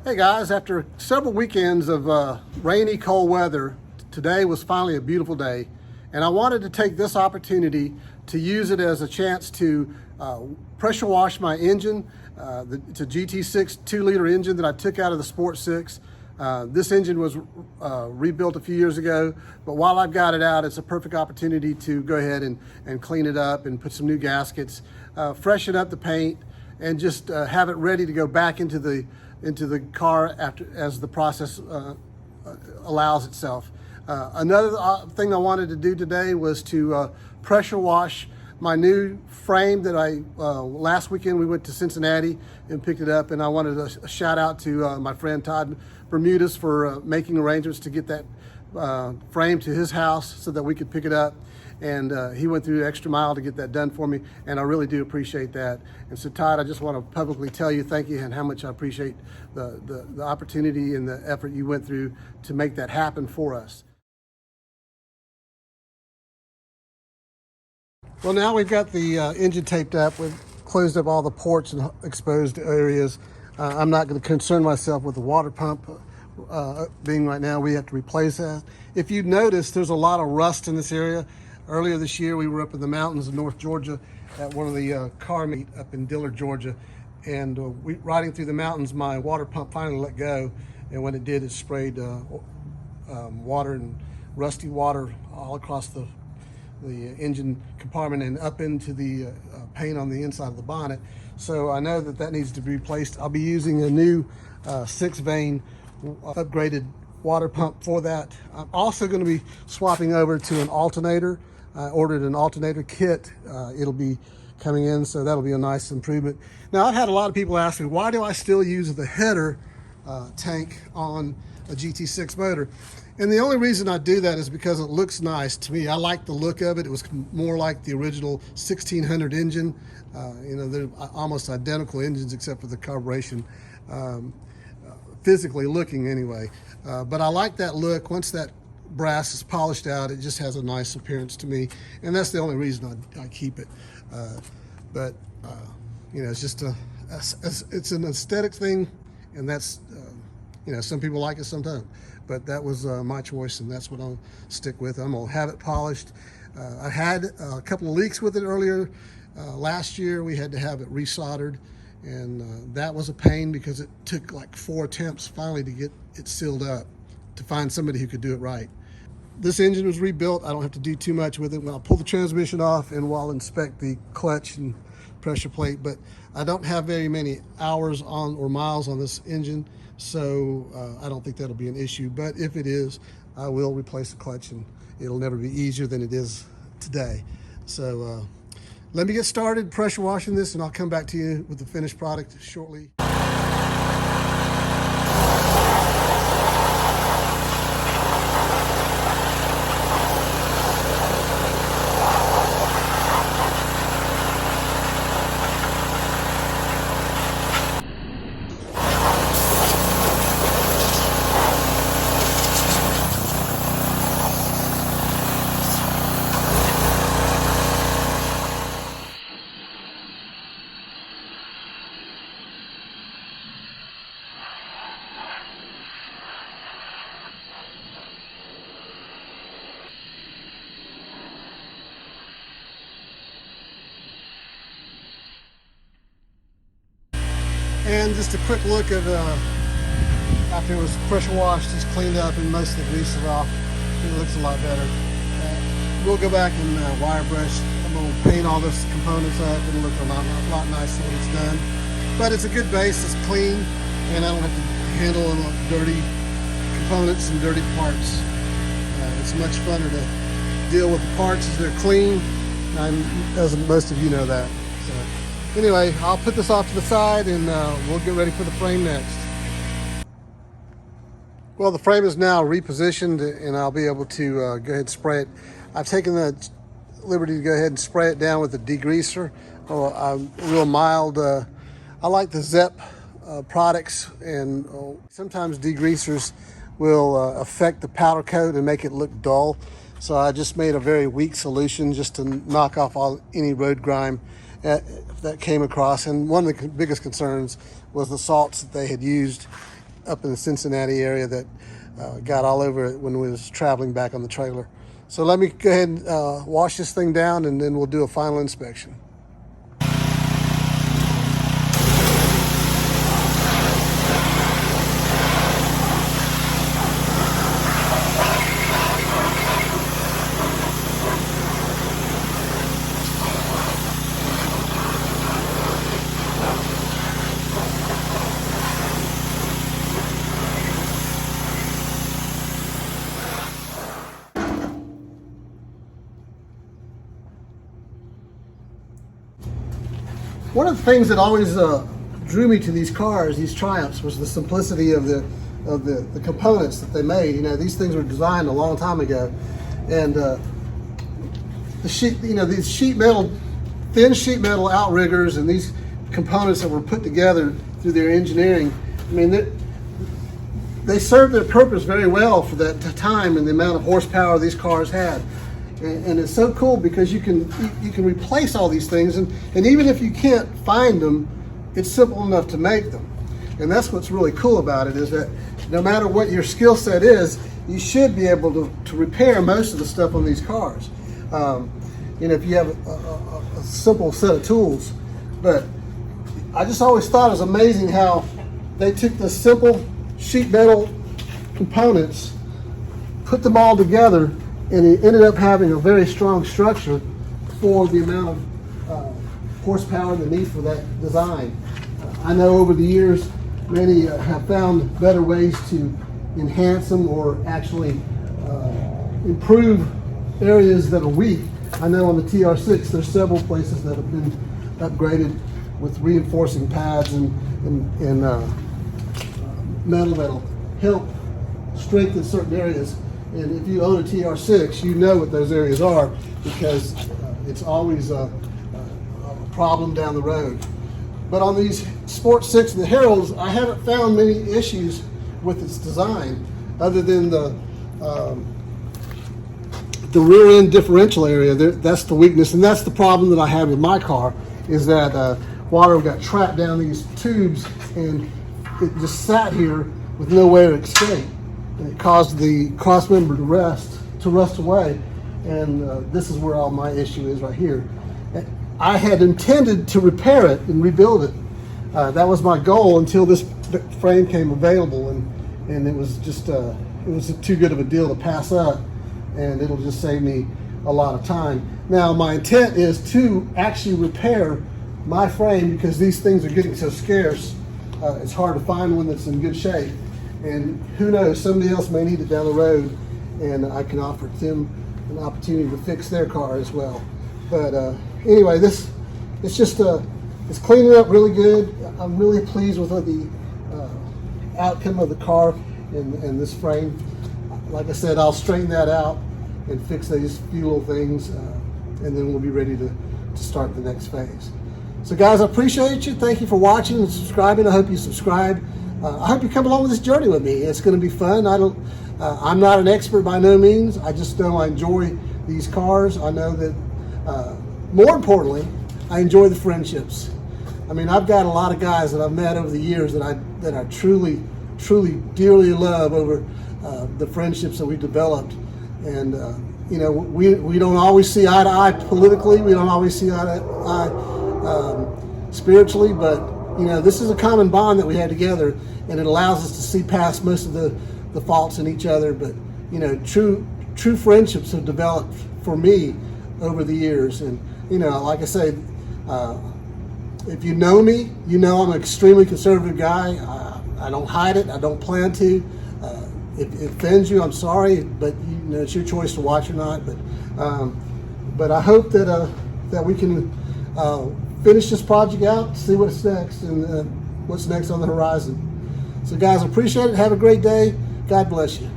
Hey guys, after several weekends of rainy, cold weather, today was finally a beautiful day. And I wanted to take this opportunity to use it as a chance to pressure wash my engine. It's a GT6 2-liter engine that I took out of the Sport 6. This engine was rebuilt a few years ago, but while I've got it out, it's a perfect opportunity to go ahead and clean it up and put some new gaskets, freshen up the paint, and just have it ready to go back into the car as the process allows itself. Another thing I wanted to do today was to pressure wash my new frame that last weekend we went to Cincinnati and picked it up, and I wanted to shout out to my friend Todd Bermudez for making arrangements to get that frame to his house so that we could pick it up. And he went through the extra mile to get that done for me, and I really do appreciate that. And so Todd, I just want to publicly tell you thank you and how much I appreciate the opportunity and the effort you went through to make that happen for us. Well, now we've got the engine taped up. We've closed up all the ports and exposed areas. I'm not going to concern myself with the water pump being right now. We have to replace that. If you notice, there's a lot of rust in this area. Earlier this year, we were up in the mountains of North Georgia at one of the car meet up in Dillard, Georgia. And riding through the mountains, my water pump finally let go. And when it did, it sprayed water and rusty water all across the engine compartment and up into the paint on the inside of the bonnet. So I know that needs to be replaced. I'll be using a new 6-vein upgraded water pump for that. I'm also going to be swapping over to an alternator. I ordered an alternator kit. It'll be coming in, so that'll be a nice improvement. Now, I've had a lot of people ask me, why do I still use the header tank on a GT6 motor? And the only reason I do that is because it looks nice to me. I like the look of it. It was more like the original 1600 engine. They're almost identical engines except for the carburation, physically looking anyway. But I like that look. Once that brass is polished out, it just has a nice appearance to me, and that's the only reason I keep it. It's just it's an aesthetic thing, and that's some people like it, some don't. But that was my choice, and that's what I'll stick with. I'm gonna have it polished. I had a couple of leaks with it earlier last year. We had to have it resoldered, and that was a pain because it took like 4 attempts finally to get it sealed up, to find somebody who could do it right. This engine was rebuilt. I don't have to do too much with it. I'll pull the transmission off and I'll inspect the clutch and pressure plate, but I don't have very many hours on or miles on this engine, so I don't think that'll be an issue. But if it is, I will replace the clutch, and it'll never be easier than it is today. So let me get started pressure washing this, and I'll come back to you with the finished product shortly. And just a quick look at after it was pressure washed, just cleaned up and most of the grease is off. It looks a lot better. We'll go back and wire brush. I'm going to paint all those components up. It'll look a lot nicer when it's done. But it's a good base. It's clean, and I don't have to handle dirty components and dirty parts. It's much funner to deal with the parts as they're clean, as most of you know that. So anyway, I'll put this off to the side, and we'll get ready for the frame next. Well, the frame is now repositioned, and I'll be able to go ahead and spray it. I've taken the liberty to go ahead and spray it down with a degreaser. Real mild. I like the Zep products, and sometimes degreasers will affect the powder coat and make it look dull. So I just made a very weak solution just to knock off any road grime that came across. And one of the biggest concerns was the salts that they had used up in the Cincinnati area that got all over it when we was traveling back on the trailer. So let me go ahead and wash this thing down, and then we'll do a final inspection. One of the things that always drew me to these cars, these Triumphs, was the simplicity of the components that they made. You know, these things were designed a long time ago, and the sheet, you know, these thin sheet metal outriggers and these components that were put together through their engineering. I mean, they served their purpose very well for that time and the amount of horsepower these cars had. And it's so cool because you can replace all these things, and even if you can't find them, it's simple enough to make them. And that's what's really cool about it, is that no matter what your skill set is, you should be able to repair most of the stuff on these cars. You know, if you have a simple set of tools. But I just always thought it was amazing how they took the simple sheet metal components, put them all together, and it ended up having a very strong structure for the amount of horsepower and the need for that design. I know over the years, many have found better ways to enhance them or actually improve areas that are weak. I know on the TR6, there's several places that have been upgraded with reinforcing pads and metal that'll help strengthen certain areas. And if you own a TR6, you know what those areas are, because it's always a problem down the road. But on these Sport 6 and the Heralds, I haven't found many issues with its design, other than the rear end differential area. That's the weakness, and that's the problem that I had with my car, is that water got trapped down these tubes, and it just sat here with nowhere to escape. And it caused the cross member to rust away, and this is where all my issue is right here. I had intended to repair it and rebuild it. That was my goal until this frame came available, and it was just it was too good of a deal to pass up, and it'll just save me a lot of time. Now my intent is to actually repair my frame, because these things are getting so scarce. It's hard to find one that's in good shape. And who knows, somebody else may need it down the road, and I can offer them an opportunity to fix their car as well. But anyway, it's cleaning up really good. I'm really pleased with the outcome of the car and this frame. Like I said, I'll straighten that out and fix these few little things, and then we'll be ready to start the next phase. So guys, I appreciate you. Thank you for watching and subscribing. I hope you subscribe. I hope you come along with this journey with me. It's going to be fun. I'm not an expert by no means. I just know I enjoy these cars. I know that, more importantly, I enjoy the friendships. I mean, I've got a lot of guys that I've met over the years that I truly dearly love over the friendships that we developed. And you know, we don't always see eye to eye politically. We don't always see eye to eye spiritually, but you know, this is a common bond that we had together, and it allows us to see past most of the faults in each other. But you know, true friendships have developed for me over the years. And you know, like I say, if you know me, you know I'm an extremely conservative guy. I don't hide it. I don't plan to. If it offends you, I'm sorry, but you know, it's your choice to watch or not. But I hope that we can finish this project out, see what's next, and what's next on the horizon. So guys, I appreciate it. Have a great day. God bless you.